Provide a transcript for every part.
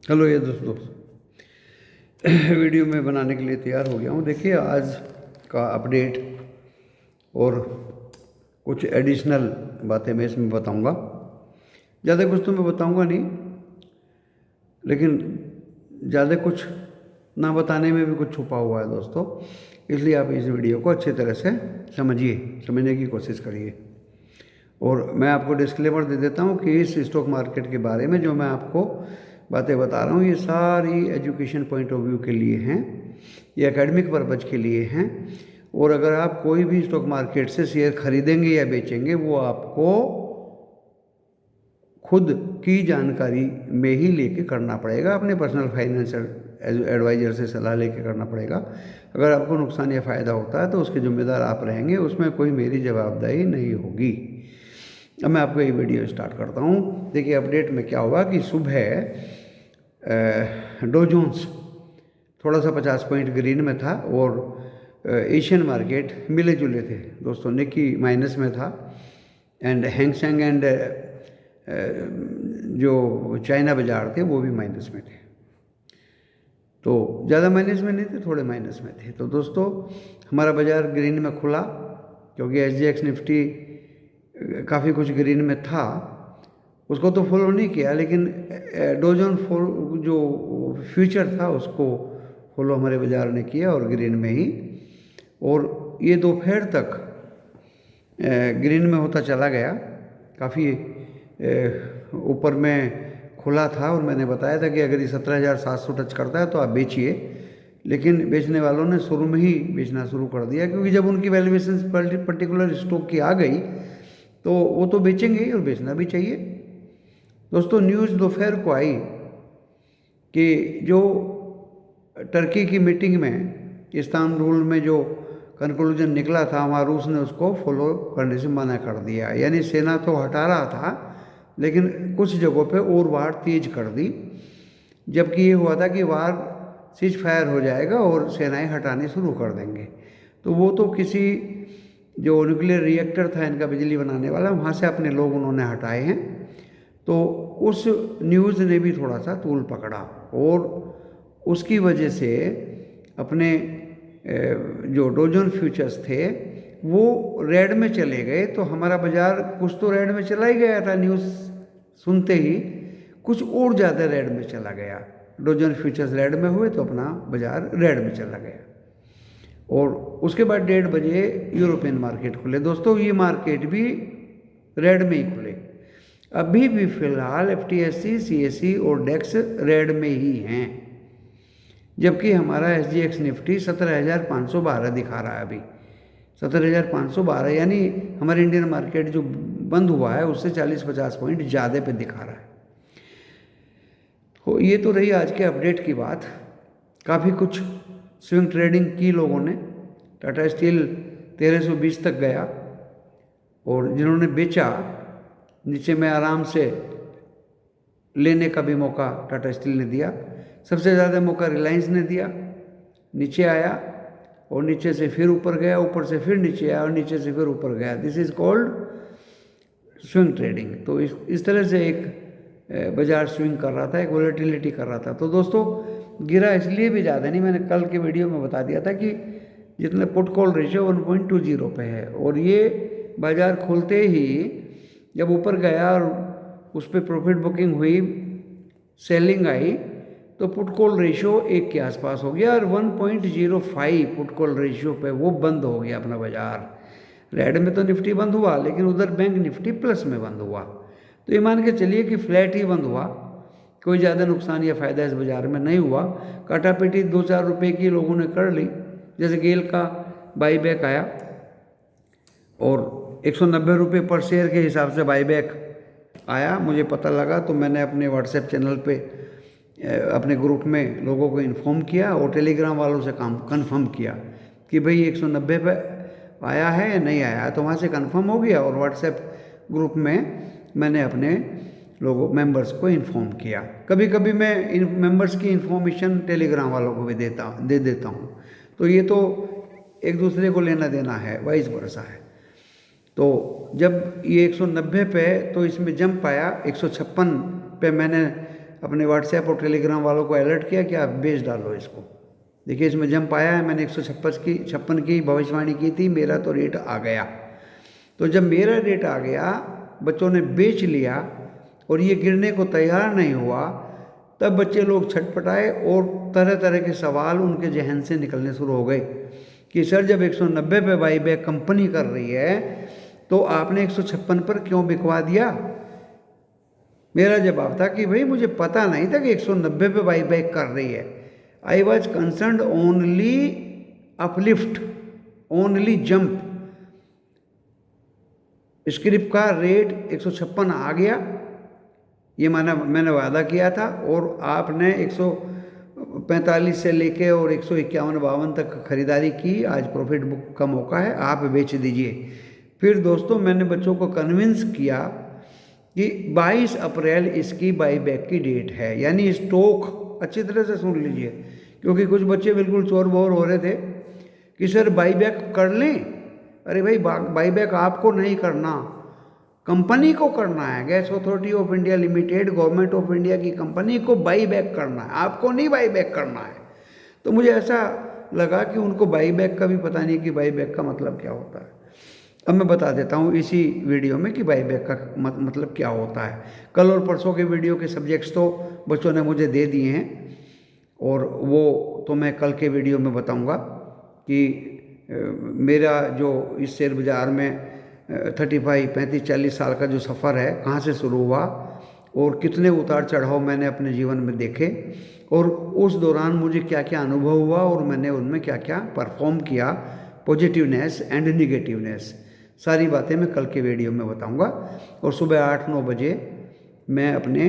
Hello ये दोस्तों, video में बनाने के लिए तैयार हो गया हूँ। देखिए आज का अपडेट और कुछ एडिशनल बातें मैं इसमें बताऊँगा। ज़्यादा कुछ तो मैं बताऊँगा नहीं, लेकिन ज़्यादा कुछ ना बताने में भी कुछ छुपा हुआ है दोस्तों। इसलिए आप इस वीडियो को अच्छी तरह से समझने की कोशिश करिए। और मैं आपको डिस्क्लेमर दे देता हूँ कि इस स्टॉक मार्केट के बारे में जो मैं आपको बातें बता रहा हूँ, ये सारी एजुकेशन पॉइंट ऑफ व्यू के लिए हैं, ये एकेडमिक पर्पज़ के लिए हैं। और अगर आप कोई भी स्टॉक मार्केट से शेयर खरीदेंगे या बेचेंगे, वो आपको खुद की जानकारी में ही लेके करना पड़ेगा, अपने पर्सनल फाइनेंशियल एडवाइज़र से सलाह लेके करना पड़ेगा। अगर आपको नुकसान या फ़ायदा होता है तो उसके ज़िम्मेदार आप रहेंगे, उसमें कोई मेरी जवाबदेही नहीं होगी। अब मैं आपको ये वीडियो स्टार्ट करता हूँ। देखिए अपडेट में क्या हुआ कि सुबह डो जोन्स थोड़ा सा 50 पॉइंट ग्रीन में था और एशियन मार्केट मिले जुले थे दोस्तों। निकी माइनस में था एंड हैंगसेंग एंड जो चाइना बाज़ार थे वो भी माइनस में थे। तो ज़्यादा माइनस में नहीं थे, थोड़े माइनस में थे। तो दोस्तों हमारा बाज़ार ग्रीन में खुला, क्योंकि SGX निफ्टी काफ़ी कुछ ग्रीन में था, उसको तो फॉलो नहीं किया, लेकिन डो जोन जो फ्यूचर था उसको फॉलो हमारे बाज़ार ने किया और ग्रीन में ही। और ये दोपहर तक ग्रीन में होता चला गया, काफ़ी ऊपर में खुला था। और मैंने बताया था कि अगर ये 17,700 टच करता है तो आप बेचिए, लेकिन बेचने वालों ने शुरू में ही बेचना शुरू कर दिया, क्योंकि जब उनकी वैल्यूएशन पर्टिकुलर स्टॉक की आ गई तो वो तो बेचेंगे ही और बेचना भी चाहिए। दोस्तों न्यूज़ दोपहर को आई कि जो टर्की की मीटिंग में इस्तांबुल में जो कंक्लूजन निकला था, वहाँ रूस ने उसको फॉलो करने से मना कर दिया। यानी सेना तो हटा रहा था, लेकिन कुछ जगहों पे और वार तेज कर दी, जबकि ये हुआ था कि वार सीज फायर हो जाएगा और सेनाएं हटाने शुरू कर देंगे। तो वो तो किसी जो न्यूक्लियर रिएक्टर था इनका बिजली बनाने वाला, वहाँ से अपने लोग उन्होंने हटाए हैं। तो उस न्यूज़ ने भी थोड़ा सा तूल पकड़ा और उसकी वजह से अपने जो डोजन फ्यूचर्स थे वो रेड में चले गए। तो हमारा बाज़ार कुछ तो रेड में चला ही गया था, न्यूज़ सुनते ही कुछ और ज़्यादा रेड में चला गया। डोजन फ्यूचर्स रेड में हुए तो अपना बाज़ार रेड में चला गया। और उसके बाद 1:30 बजे यूरोपियन मार्केट खुले। दोस्तों ये मार्केट भी रेड में ही खुले। अभी भी फ़िलहाल FTSE, CSE और डेक्स रेड में ही हैं, जबकि हमारा SGX निफ्टी 17,512 दिखा रहा है अभी। 17,512 यानी हमारे इंडियन मार्केट जो बंद हुआ है उससे 40-50 पॉइंट ज़्यादा पे दिखा रहा है। तो ये तो रही आज के अपडेट की बात। काफ़ी कुछ स्विंग ट्रेडिंग की लोगों ने। टाटा स्टील 1320 तक गया और जिन्होंने बेचा नीचे में आराम से लेने का भी मौका टाटा स्टील ने दिया। सबसे ज़्यादा मौका रिलायंस ने दिया, नीचे आया और नीचे से फिर ऊपर गया, ऊपर से फिर नीचे आया और नीचे से फिर ऊपर गया। This is called swing trading. तो इस तरह से एक बाज़ार स्विंग कर रहा था, एक वॉलेटिलिटी कर रहा था। तो दोस्तों गिरा इसलिए भी ज़्यादा नहीं, मैंने कल के वीडियो में बता दिया था कि जितने पुट कॉल रेशियो 1.20 पे है, और ये बाज़ार खुलते ही जब ऊपर गया और उस पर प्रॉफिट बुकिंग हुई, सेलिंग आई, तो पुट कॉल रेशियो 1 के आसपास हो गया और 1.05 पुट कॉल रेशियो पे वो बंद हो गया अपना बाज़ार। रेड में तो निफ्टी बंद हुआ, लेकिन उधर बैंक निफ्टी प्लस में बंद हुआ। तो ये मान के चलिए कि फ्लैट ही बंद हुआ, कोई ज़्यादा नुकसान या फ़ायदा इस बाज़ार में नहीं हुआ। काटापीटी 2-4 रुपये की लोगों ने कर ली, जैसे गेल का बाईबैक आया और 190 रुपये पर शेयर के हिसाब से बाईबैक आया। मुझे पता लगा तो मैंने अपने व्हाट्सएप चैनल पे अपने ग्रुप में लोगों को इन्फॉर्म किया और टेलीग्राम वालों से कंफर्म किया कि भाई 190 पे आया है या नहीं आया है। तो वहाँ से कंफर्म हो गया और व्हाट्सएप ग्रुप में मैंने अपने मेंबर्स को इन्फॉर्म किया। कभी कभी मैं इन मेंबर्स की इन्फॉर्मेशन टेलीग्राम वालों को भी दे देता हूँ। तो ये तो एक दूसरे को लेना देना है, वाइस वर्सा है। तो जब ये 190 पे, तो इसमें जंप आया 156 पे, मैंने अपने व्हाट्सएप और टेलीग्राम वालों को अलर्ट किया कि आप बेच डालो इसको। देखिए इसमें जंप आया है, मैंने 156 की भविष्यवाणी की थी, मेरा तो रेट आ गया। तो जब मेरा रेट आ गया, बच्चों ने बेच लिया और ये गिरने को तैयार नहीं हुआ, तब बच्चे लोग छटपटाए और तरह तरह के सवाल उनके जहन से निकलने शुरू हो गए कि सर जब 190 पे बाई बैक कंपनी कर रही है तो आपने 156 पर क्यों बिकवा दिया। मेरा जवाब था कि भाई मुझे पता नहीं था कि 190 पे बाई बैक कर रही है। I was concerned only uplift, only jump. Script का रेट 156 आ गया, ये मैंने वादा किया था, और आपने 145 से लेके और 151-52 तक खरीदारी की। आज प्रॉफिट बुक का मौका है, आप बेच दीजिए। फिर दोस्तों मैंने बच्चों को कन्विंस किया कि 22 अप्रैल इसकी बाई बैक की डेट है, यानी स्टॉक अच्छी तरह से सुन लीजिए, क्योंकि कुछ बच्चे बिल्कुल चोर बोर हो रहे थे कि सर बाई बैक कर लें। अरे भाई बाई बैक आपको नहीं करना, कंपनी को करना है। Gas authority of India limited government of India की कंपनी को बाई बैक करना है, आपको नहीं बाई बैक करना है। तो मुझे ऐसा लगा कि उनको बाई बैक का भी पता नहीं कि बाई बैक का मतलब क्या होता है। अब मैं बता देता हूँ इसी वीडियो में कि बाई बैक का मतलब क्या होता है। कल और परसों के वीडियो के सब्जेक्ट्स तो बच्चों ने मुझे दे दिए हैं, और वो तो मैं कल के वीडियो में बताऊँगा कि मेरा जो इस शेयर बाज़ार में 35, 35, 40 साल का जो सफ़र है, कहाँ से शुरू हुआ और कितने उतार चढ़ाव मैंने अपने जीवन में देखे, और उस दौरान मुझे क्या क्या अनुभव हुआ और मैंने उनमें क्या क्या परफॉर्म किया, पॉजिटिवनेस एंड निगेटिवनेस, सारी बातें मैं कल के वीडियो में बताऊंगा। और सुबह 8-9 बजे मैं अपने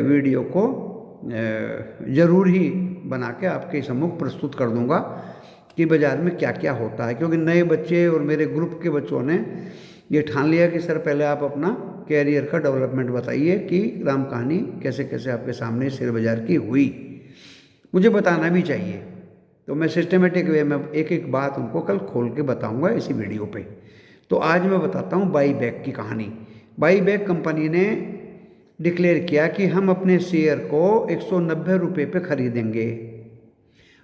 वीडियो को ज़रूर ही बना के आपके सम्मुख प्रस्तुत कर दूंगा कि बाज़ार में क्या क्या होता है। क्योंकि नए बच्चे और मेरे ग्रुप के बच्चों ने ये ठान लिया कि सर पहले आप अपना कैरियर का डेवलपमेंट बताइए कि राम कहानी कैसे कैसे आपके सामने शेयर बाज़ार की हुई। मुझे बताना भी चाहिए, तो मैं सिस्टमेटिक वे में एक एक बात उनको कल खोल के बताऊंगा इसी वीडियो पे। तो आज मैं बताता हूँ बाई बैक की कहानी। बाई बैक कंपनी ने डिक्लेयर किया कि हम अपने शेयर को 190 रुपये पे खरीदेंगे।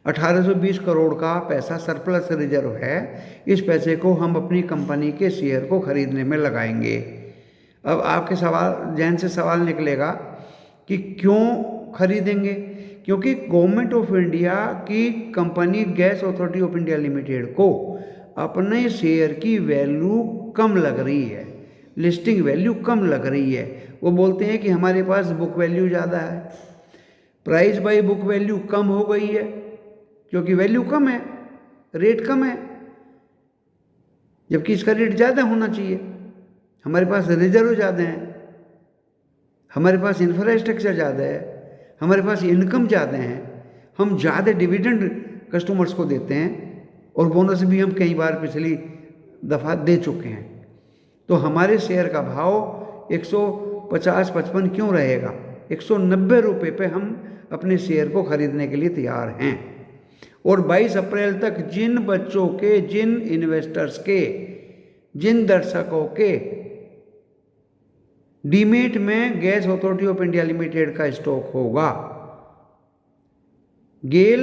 1820 करोड़ का पैसा सरप्लस रिजर्व है, इस पैसे को हम अपनी कंपनी के शेयर को खरीदने में लगाएंगे। अब आपके जहन से सवाल निकलेगा कि क्यों खरीदेंगे। क्योंकि गवर्नमेंट ऑफ इंडिया की company gas authority of India limited को अपने शेयर की वैल्यू कम लग रही है, लिस्टिंग वैल्यू कम लग रही है। वो बोलते हैं कि हमारे पास बुक वैल्यू ज़्यादा है, प्राइस बाई बुक वैल्यू कम हो गई है, क्योंकि वैल्यू कम है, रेट कम है, जबकि इसका रेट ज़्यादा होना चाहिए। हमारे पास रिजर्व ज़्यादा है, हमारे पास इंफ्रास्ट्रक्चर ज़्यादा है, हमारे पास इनकम ज़्यादा है, हम ज़्यादा डिविडेंड कस्टमर्स को देते हैं, और बोनस भी हम कई बार पिछली दफ़ा दे चुके हैं। तो हमारे शेयर का भाव 150-55 क्यों रहेगा? 190 रुपये पे हम अपने शेयर को खरीदने के लिए तैयार हैं। और 22 अप्रैल तक जिन बच्चों के, जिन इन्वेस्टर्स के, जिन दर्शकों के डीमेट में gas authority of India limited का स्टॉक होगा, गेल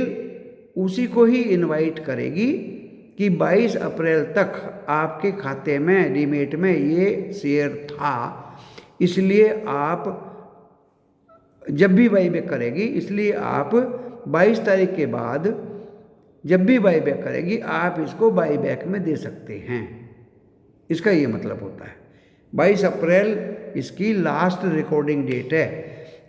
उसी को ही इनवाइट करेगी कि 22 अप्रैल तक आपके खाते में डीमेट में ये शेयर था, इसलिए आप जब भी बाईबैक करेगी, इसलिए आप 22 तारीख के बाद जब भी बाईबैक करेगी आप इसको बाईबैक में दे सकते हैं। इसका ये मतलब होता है 22 अप्रैल इसकी लास्ट रिकॉर्डिंग डेट है।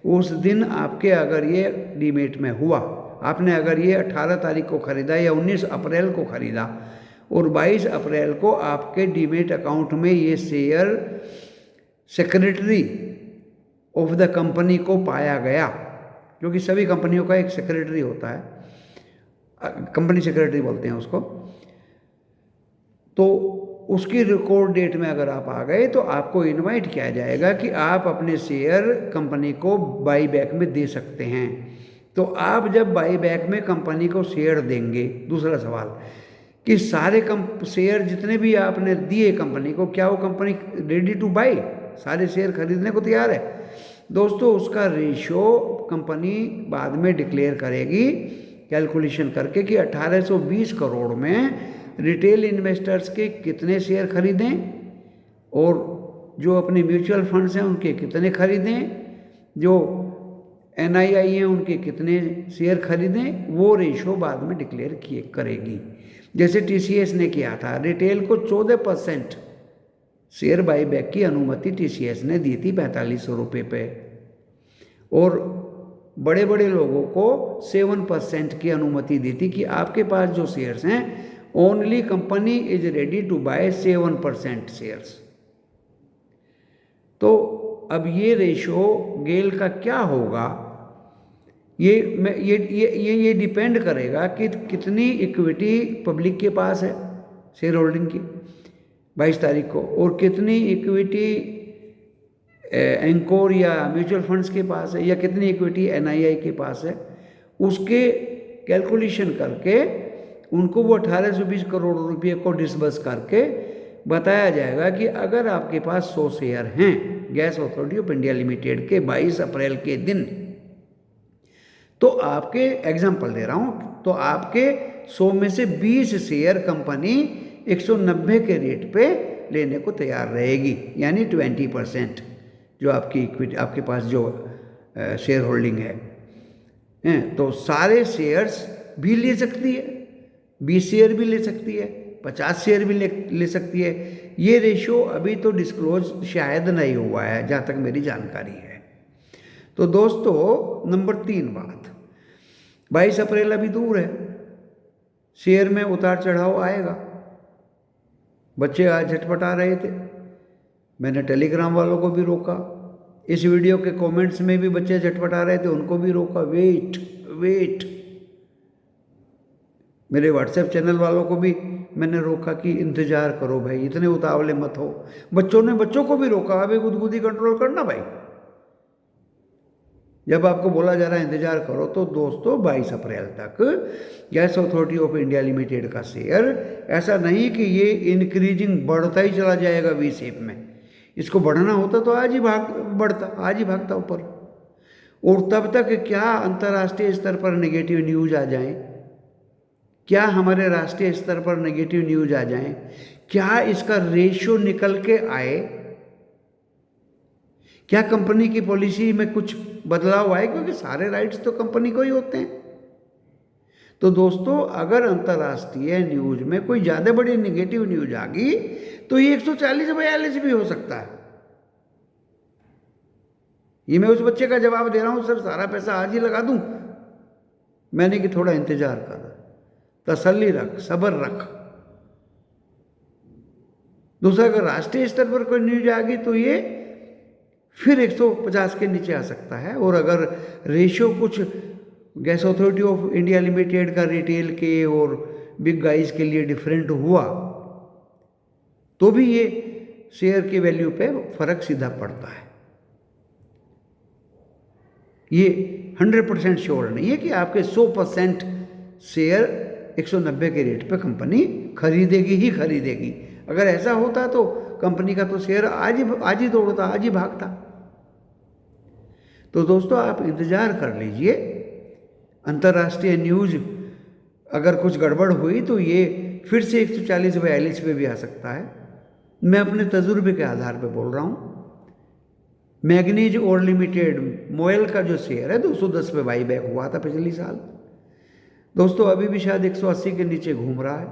उस दिन आपके अगर ये डीमेट में हुआ, आपने अगर ये 18 तारीख को ख़रीदा या 19 अप्रैल को ख़रीदा और 22 अप्रैल को आपके डीमेट अकाउंट में ये share secretary of the company को पाया गया, क्योंकि सभी कंपनियों का एक सेक्रेटरी होता है, कंपनी सेक्रेटरी बोलते हैं उसको। तो उसकी रिकॉर्ड डेट में अगर आप आ गए तो आपको इनवाइट किया जाएगा कि आप अपने शेयर कंपनी को बाई बैक में दे सकते हैं। तो आप जब बाई बैक में कंपनी को शेयर देंगे, दूसरा सवाल कि सारे शेयर जितने भी आपने दिए कंपनी को, क्या वो कंपनी रेडी टू बाई, सारे शेयर खरीदने को तैयार है? दोस्तों उसका रेशो कंपनी बाद में डिक्लेयर करेगी कैलकुलेशन करके कि 1820 करोड़ में रिटेल इन्वेस्टर्स के कितने शेयर खरीदें और जो अपने म्यूचुअल फंड्स हैं उनके कितने खरीदें, जो NII हैं उनके कितने शेयर खरीदें, वो रेशो बाद में डिक्लेयर करेगी। जैसे TCS ने किया था, रिटेल को 14% शेयर बाईबैक की अनुमति TCS ने दी थी 4500 रुपये पे, और बड़े बड़े लोगों को 7% की अनुमति दी थी कि आपके पास जो शेयर्स हैं only company is ready to buy 7% shares. तो अब ये रेशो गेल का क्या होगा, ये डिपेंड करेगा कि कितनी इक्विटी पब्लिक के पास है शेयर होल्डिंग की 22 तारीख को, और कितनी इक्विटी एंकोर या म्यूचुअल फंड्स के पास है, या कितनी इक्विटी NII के पास है। उसके कैलकुलेशन करके उनको वो 1820 करोड़ रुपये को डिसबर्स करके बताया जाएगा कि अगर आपके पास 100 शेयर हैं gas authority of India limited के 22 अप्रैल के दिन, तो आपके एग्जाम्पल दे रहा हूँ, तो आपके 100 में से 20 शेयर कंपनी 190 के रेट पे लेने को तैयार रहेगी, यानी 20% जो आपकी इक्विटी, आपके पास जो शेयर होल्डिंग है, तो सारे शेयर्स भी ले सकती है, 20 शेयर भी ले सकती है, 50 शेयर भी ले सकती है। ये रेशो अभी तो डिस्क्लोज शायद नहीं हुआ है जहाँ तक मेरी जानकारी है। तो दोस्तों नंबर 3 बात, 22 अप्रैल अभी दूर है, शेयर में उतार चढ़ाव आएगा। बच्चे आज झटपटा रहे थे, मैंने टेलीग्राम वालों को भी रोका, इस वीडियो के कमेंट्स में भी बच्चे झटपटा रहे थे, उनको भी रोका, वेट। मेरे व्हाट्सएप चैनल वालों को भी मैंने रोका कि इंतज़ार करो भाई, इतने उतावले मत हो। बच्चों ने बच्चों को भी रोका, अभी गुदगुदी कंट्रोल करना भाई, जब आपको बोला जा रहा है इंतजार करो। तो दोस्तों 22 अप्रैल तक gas authority of India limited का शेयर, ऐसा नहीं कि ये इंक्रीजिंग बढ़ता ही चला जाएगा वी शेप में, इसको बढ़ना होता तो आज ही भागता ऊपर। और तब तक क्या अंतर्राष्ट्रीय स्तर पर नेगेटिव न्यूज आ जाए, क्या हमारे राष्ट्रीय स्तर पर नेगेटिव न्यूज आ जाए, क्या इसका रेशियो निकल के आए, क्या कंपनी की पॉलिसी में कुछ बदलाव आए, क्योंकि सारे राइट्स तो कंपनी को ही होते हैं। तो दोस्तों अगर अंतर्राष्ट्रीय न्यूज में कोई ज़्यादा बड़ी नेगेटिव न्यूज आ गई तो ये 140-42 भी हो सकता है। ये मैं उस बच्चे का जवाब दे रहा हूँ, सर सारा पैसा आज ही लगा दूं, मैंने कि थोड़ा इंतजार कर, तसल्ली रख, सब्र रख। दूसरा, अगर राष्ट्रीय स्तर पर कोई न्यूज आ गई तो ये फिर 150 के नीचे आ सकता है। और अगर रेशियो कुछ gas authority of India limited का रिटेल के और बिग गाइज के लिए डिफरेंट हुआ तो भी ये शेयर की वैल्यू पे फर्क सीधा पड़ता है। ये 100% श्योर नहीं है कि आपके 100% शेयर 190 के रेट पे कंपनी खरीदेगी ही खरीदेगी। अगर ऐसा होता तो कंपनी का तो शेयर आज ही दौड़ता, आज ही भागता। तो दोस्तों आप इंतज़ार कर लीजिए, अंतर्राष्ट्रीय न्यूज अगर कुछ गड़बड़ हुई तो ये फिर से 140-42 पे भी आ सकता है। मैं अपने तजुर्बे के आधार पे बोल रहा हूँ। मैग्नीज और लिमिटेड मोयल का जो शेयर है 210 पे बाईबैक हुआ था पिछले साल। दोस्तों अभी भी शायद 180 के नीचे घूम रहा है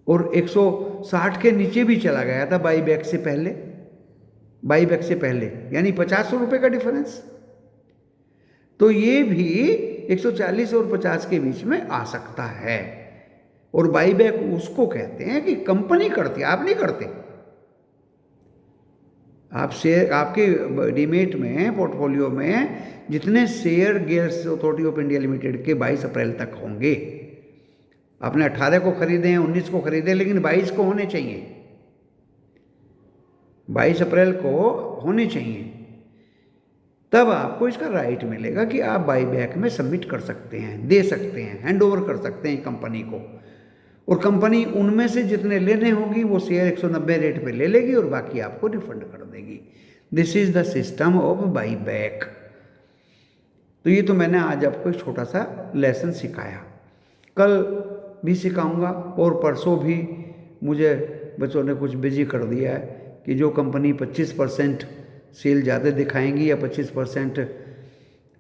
और 160 के नीचे भी चला गया था बाईबैक से पहले, यानी 50 रुपये का डिफरेंस। तो ये भी 140 और 50 के बीच में आ सकता है। और बाईबैक उसको कहते हैं कि कंपनी करती है, आप नहीं करते। आप शेयर, आपके डीमेट में, पोर्टफोलियो में जितने share gas authority of India limited के 22 अप्रैल तक होंगे, आपने 18 को खरीदे हैं, 19 को खरीदे, लेकिन 22 को होने चाहिए, 22 अप्रैल को होने चाहिए, तब आपको इसका राइट मिलेगा कि आप बाईबैक में सबमिट कर सकते हैं, दे सकते हैं, हैंड ओवर कर सकते हैं कंपनी को। और कंपनी उनमें से जितने लेने होगी वो शेयर 190 रेट पे ले लेगी और बाकी आपको रिफंड कर देगी। This is the system of by back. तो ये तो मैंने आज आपको एक छोटा सा लेसन सिखाया, कल भी सिखाऊंगा और परसों भी मुझे बच्चों ने कुछ बिजी कर दिया है कि जो कंपनी 25% सेल ज़्यादा दिखाएंगी या 25%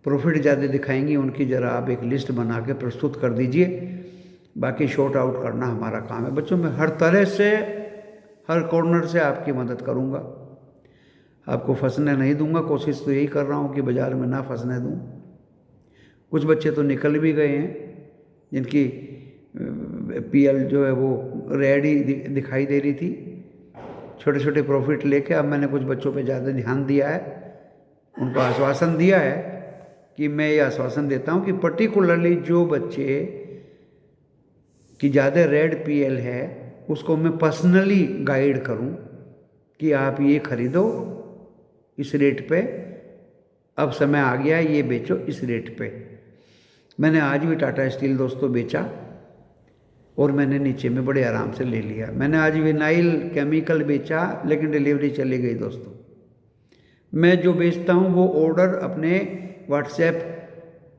प्रॉफिट ज़्यादा दिखाएंगी, उनकी ज़रा आप एक लिस्ट बना के प्रस्तुत कर दीजिए। बाकी शॉर्ट आउट करना हमारा काम है। बच्चों, मैं हर तरह से, हर कॉर्नर से आपकी मदद करूँगा, आपको फंसने नहीं दूंगा। कोशिश तो यही कर रहा हूँ कि बाज़ार में ना फंसने दूँ। कुछ बच्चे तो निकल भी गए हैं जिनकी पीएल जो है वो रेड ही दिखाई दे रही थी, छोटे छोटे प्रॉफिट लेके। अब मैंने कुछ बच्चों पे ज़्यादा ध्यान दिया है, उनको आश्वासन दिया है कि मैं ये आश्वासन देता हूँ कि पर्टिकुलरली जो बच्चे की ज़्यादा रेड पीएल है उसको मैं पर्सनली गाइड करूँ कि आप ये खरीदो इस रेट पे, अब समय आ गया है ये बेचो इस रेट पे। मैंने आज भी टाटा स्टील दोस्तों बेचा और मैंने नीचे में बड़े आराम से ले लिया। मैंने आज विनाइल केमिकल बेचा लेकिन डिलीवरी चली गई दोस्तों। मैं जो बेचता हूँ वो ऑर्डर अपने व्हाट्सएप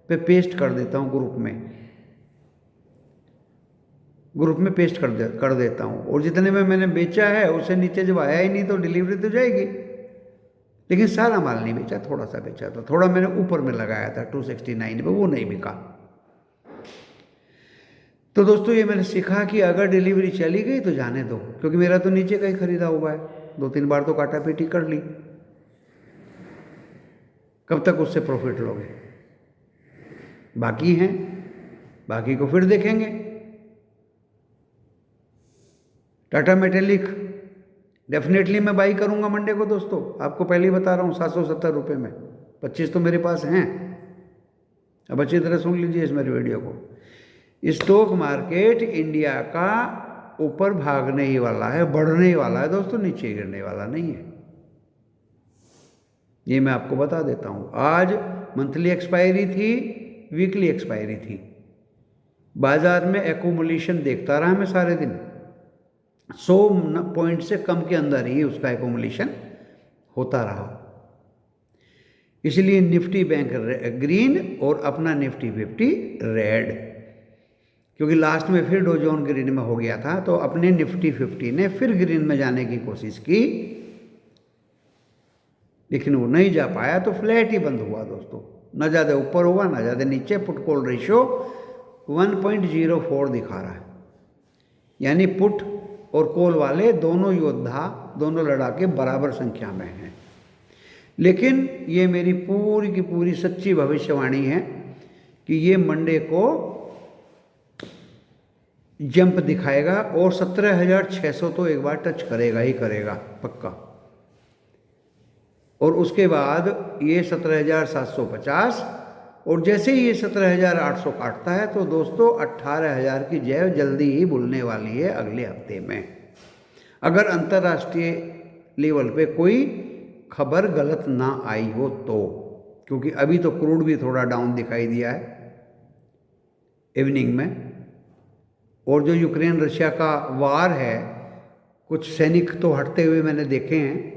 पे पेस्ट कर देता हूँ, ग्रुप में पेस्ट कर देता हूँ, और जितने में मैंने बेचा है उससे नीचे जब आया ही नहीं तो डिलीवरी तो जाएगी। लेकिन सारा माल नहीं बेचा, थोड़ा सा बेचा था, थोड़ा मैंने ऊपर में लगाया था 269 पे, वो नहीं बिका। तो दोस्तों ये मैंने सीखा कि अगर डिलीवरी चली गई तो जाने दो, क्योंकि मेरा तो नीचे का ही खरीदा हुआ है, 2-3 बार तो काटा पीटी कर ली, कब तक उससे प्रॉफिट लोगे। बाकी हैं, बाकी को फिर देखेंगे। टाटा मेटेलिक डेफिनेटली मैं बाई करूंगा मंडे को दोस्तों, आपको पहले ही बता रहा हूँ 770 रुपये में, 25 तो मेरे पास हैं। अब अच्छी तरह सुन लीजिए इस मेरे वीडियो को। स्टॉक मार्केट इंडिया का ऊपर भागने ही वाला है, बढ़ने ही वाला है दोस्तों, नीचे गिरने वाला नहीं है, ये मैं आपको बता देता हूँ। आज मंथली एक्सपायरी थी, वीकली एक्सपायरी थी, बाजार में एकोमुलेशन देखता रहा मैं सारे दिन, 100 पॉइंट से कम के अंदर ही उसका एकोमुलेशन होता रहा। इसलिए निफ्टी बैंक ग्रीन और अपना निफ्टी 50 रेड, क्योंकि लास्ट में फिर डो जोन ग्रीन में हो गया था, तो अपने निफ्टी 50 ने फिर ग्रीन में जाने की कोशिश की, लेकिन वो नहीं जा पाया, तो फ्लैट ही बंद हुआ दोस्तों, ना ज़्यादा ऊपर हुआ ना ज़्यादा नीचे। पुट कॉल रेशियो 1.04 दिखा रहा है, यानी पुट और कॉल वाले दोनों योद्धा, दोनों लड़ाके बराबर संख्या में हैं। लेकिन ये मेरी पूरी की पूरी सच्ची भविष्यवाणी है कि ये मंडे को जंप दिखाएगा और 17,600 तो एक बार टच करेगा ही करेगा पक्का, और उसके बाद ये 17,750, और जैसे ही ये 17,800 काटता है तो दोस्तों 18,000 की जय जल्दी ही बुलने वाली है अगले हफ्ते में, अगर अंतर्राष्ट्रीय लेवल पे कोई खबर गलत ना आई हो तो। क्योंकि अभी तो क्रूड भी थोड़ा डाउन दिखाई दिया है इवनिंग में, और जो यूक्रेन रशिया का वार है, कुछ सैनिक तो हटते हुए मैंने देखे हैं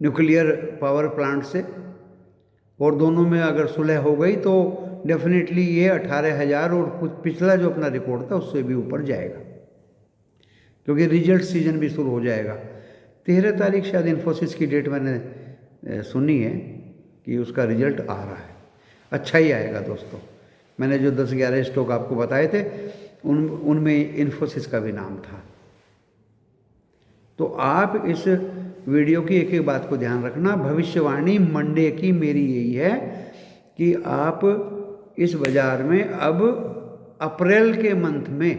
न्यूक्लियर पावर प्लांट से, और दोनों में अगर सुलह हो गई तो डेफिनेटली ये 18,000 और कुछ पिछला जो अपना रिकॉर्ड था उससे भी ऊपर जाएगा, क्योंकि रिजल्ट सीजन भी शुरू हो जाएगा। 13 तारीख शायद इन्फोसिस की डेट मैंने सुनी है कि उसका रिजल्ट आ रहा है, अच्छा ही आएगा दोस्तों। मैंने जो 10-11 स्टॉक आपको बताए थे उनमें इन्फोसिस का भी नाम था। तो आप इस वीडियो की एक एक बात को ध्यान रखना। भविष्यवाणी मंडे की मेरी यही है कि आप इस बाजार में अब अप्रैल के मंथ में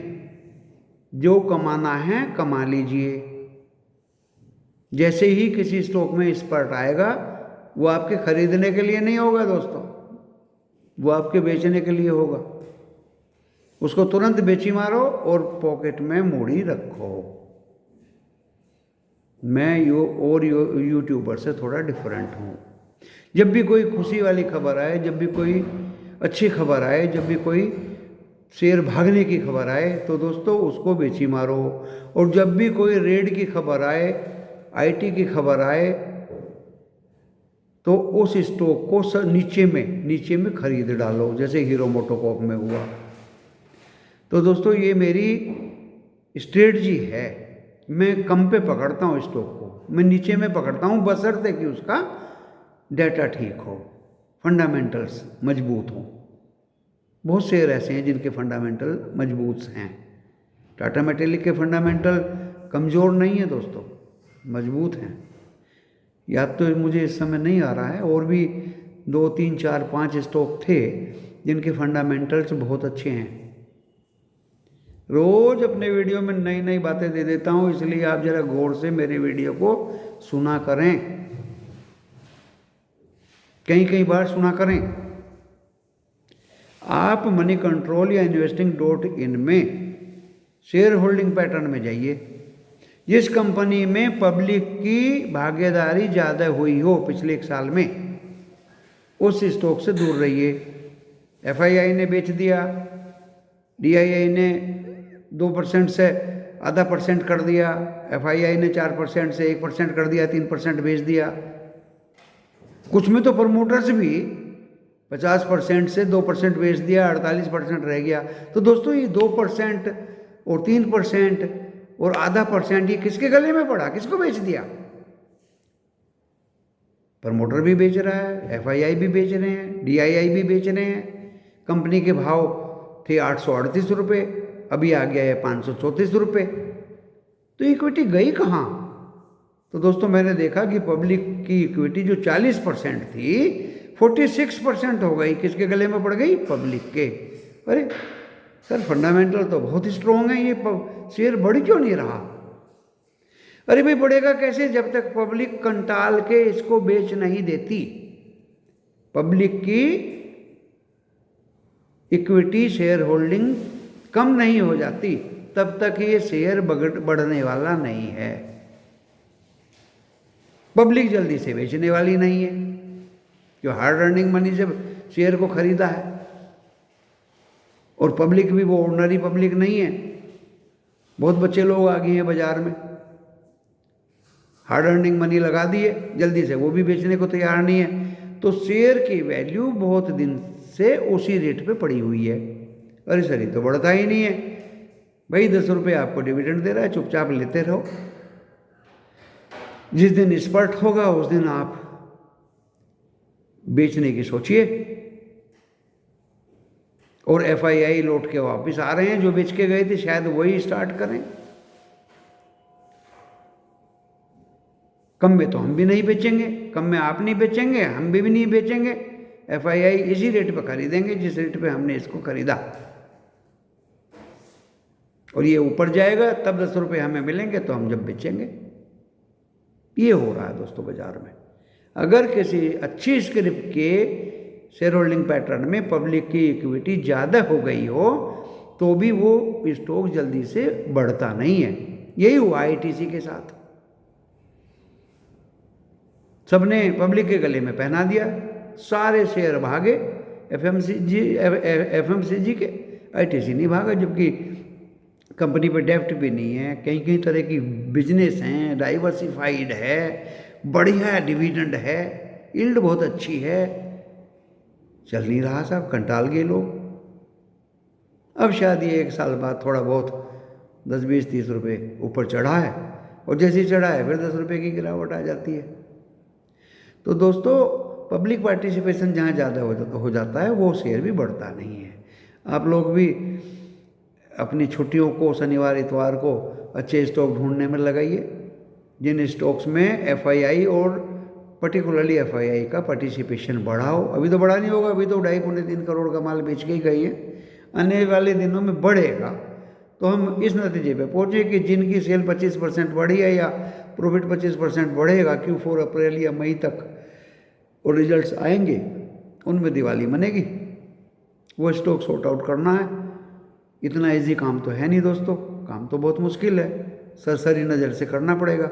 जो कमाना है कमा लीजिए। जैसे ही किसी स्टॉक में स्पर्ट आएगा वो आपके खरीदने के लिए नहीं होगा दोस्तों, वो आपके बेचने के लिए होगा। उसको तुरंत बेची मारो और पॉकेट में मूड़ी रखो। मैं यूट्यूबर से थोड़ा डिफरेंट हूँ। जब भी कोई खुशी वाली खबर आए, जब भी कोई अच्छी खबर आए, जब भी कोई शेयर भागने की खबर आए तो दोस्तों उसको बेची मारो। और जब भी कोई रेड की खबर आए, आईटी की खबर आए, तो उस स्टॉक को नीचे में खरीद डालो, जैसे हीरो मोटोकॉर्प में हुआ। तो दोस्तों ये मेरी स्ट्रेटजी है। मैं कम पे पकड़ता हूँ स्टॉक को, मैं नीचे में पकड़ता हूँ, बशर्ते कि उसका डाटा ठीक हो, फंडामेंटल्स मजबूत हों। बहुत शेयर ऐसे हैं जिनके फंडामेंटल मजबूत हैं। टाटा मेटेलिक के फंडामेंटल कमज़ोर नहीं है दोस्तों, मजबूत हैं। याद तो मुझे इस समय नहीं आ रहा है, और भी 2, 3, 4, 5 स्टॉक थे जिनके फंडामेंटल्स बहुत अच्छे हैं। रोज़ अपने वीडियो में नई नई बातें दे देता हूँ, इसलिए आप ज़रा गौर से मेरे वीडियो को सुना करें, कई बार सुना करें। आप मनी कंट्रोल या investing.in में शेयर होल्डिंग पैटर्न में जाइए। जिस कंपनी में पब्लिक की भागीदारी ज़्यादा हुई हो पिछले 1 साल में, उस स्टॉक से दूर रहिए। FII ने बेच दिया, DII ने 2% से आधा % कर दिया, FII ने 4% से 1% कर दिया, 3% बेच दिया। कुछ में तो प्रमोटर्स भी 50% से 2% बेच दिया, 48% रह गया। तो दोस्तों ये 2% और 3% और आधा % ये किसके गले में पड़ा, किसको बेच दिया? प्रमोटर भी बेच रहा है, FII भी बेच रहे हैं, DII भी बेच रहे हैं। कंपनी के भाव थे 838 रुपये, अभी आ गया है 534 रुपये। तो इक्विटी गई कहाँ? तो दोस्तों मैंने देखा कि पब्लिक की इक्विटी जो 40% थी 46% हो गई। किसके गले में पड़ गई? पब्लिक के। अरे सर फंडामेंटल तो बहुत स्ट्रॉन्ग है, ये शेयर बढ़ क्यों नहीं रहा? अरे भाई बढ़ेगा कैसे जब तक पब्लिक कंटाल के इसको बेच नहीं देती। पब्लिक की इक्विटी शेयर होल्डिंग कम नहीं हो जाती तब तक ये शेयर बढ़ने वाला नहीं है। पब्लिक जल्दी से बेचने वाली नहीं है, जो हार्ड अर्निंग मनी से शेयर को खरीदा है। और पब्लिक भी वो ऑर्डिनरी पब्लिक नहीं है, बहुत बच्चे लोग आ गए हैं बाजार में, हार्ड अर्निंग मनी लगा दिए, जल्दी से वो भी बेचने को तैयार नहीं है। तो शेयर की वैल्यू बहुत दिन से उसी रेट पे पड़ी हुई है। अरे सर ये तो बढ़ता ही नहीं है। भाई 10 रुपये आपको डिविडेंड दे रहा है, चुपचाप लेते रहो। जिस दिन स्पर्ट होगा उस दिन आप बेचने की सोचिए। और FII लौट के वापस आ रहे हैं, जो बेच के गए थे शायद वही स्टार्ट करें। कम में तो हम भी नहीं बेचेंगे, कम में आप नहीं बेचेंगे, हम भी नहीं बेचेंगे। FII इसी रेट पर खरीदेंगे जिस रेट पे हमने इसको खरीदा। और ये ऊपर जाएगा तब 10 रुपये हमें मिलेंगे तो हम जब बेचेंगे। ये हो रहा है दोस्तों बाजार में। अगर किसी अच्छी स्क्रिप्ट के शेयर होल्डिंग पैटर्न में पब्लिक की इक्विटी ज़्यादा हो गई हो तो भी वो स्टॉक जल्दी से बढ़ता नहीं है। यही हुआ ITC के साथ। सबने पब्लिक के गले में पहना दिया, सारे शेयर भागे FMCG के, ITC नहीं भागा। जबकि कंपनी पे डेप्ट भी नहीं है, कई कई तरह की बिजनेस हैं, डाइवर्सिफाइड है, बढ़िया डिविडेंड है, यील्ड बहुत अच्छी है, चल नहीं रहा साहब, कंटाल गए लोग। अब शायद ये 1 साल बाद थोड़ा बहुत 10, 20, 30 रुपये ऊपर चढ़ा है, और जैसे ही चढ़ा है फिर 10 रुपये की गिरावट आ जाती है। तो दोस्तों पब्लिक पार्टिसिपेशन जहाँ ज़्यादा हो जाता है वो शेयर भी बढ़ता नहीं है। आप लोग भी अपनी छुट्टियों को शनिवार इतवार को अच्छे स्टॉक ढूंढने में लगाइए, जिन स्टॉक्स में FII और पर्टिकुलरली FII का पार्टिसिपेशन बढ़ा हो। अभी तो बढ़ा नहीं होगा, अभी तो 2.5-3 करोड़ का माल बेच के ही गई है। आने वाले दिनों में बढ़ेगा तो हम इस नतीजे पे पहुँचे कि जिनकी सेल 25% बढ़ी है या प्रॉफिट 25% बढ़ेगा Q4 अप्रैल या मई तक और रिजल्ट्स आएंगे, उनमें दिवाली मनेगी। वो स्टॉक सॉर्ट आउट करना है। इतना इजी काम तो है नहीं दोस्तों, काम तो बहुत मुश्किल है, सरसरी नज़र से करना पड़ेगा।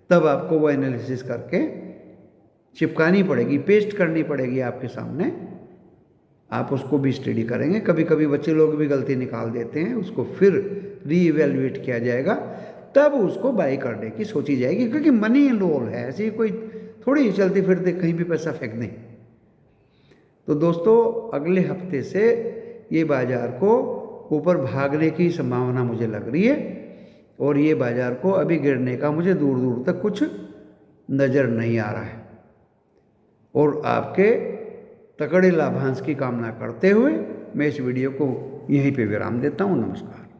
तब आपको वो एनालिसिस करके चिपकानी पड़ेगी, पेस्ट करनी पड़ेगी आपके सामने, आप उसको भी स्टडी करेंगे। कभी कभी बच्चे लोग भी गलती निकाल देते हैं, उसको फिर रीइवैल्यूएट किया जाएगा, तब उसको बाई करने की सोची जाएगी, क्योंकि मनी इन्वॉल्व है, ऐसी कोई थोड़ी चलती फिरते कहीं भी पैसा फेंक दें। तो दोस्तों अगले हफ्ते से ये बाज़ार को ऊपर भागने की संभावना मुझे लग रही है, और ये बाज़ार को अभी गिरने का मुझे दूर दूर तक कुछ नज़र नहीं आ रहा है। और आपके तगड़े लाभांश की कामना करते हुए मैं इस वीडियो को यहीं पे विराम देता हूँ। नमस्कार।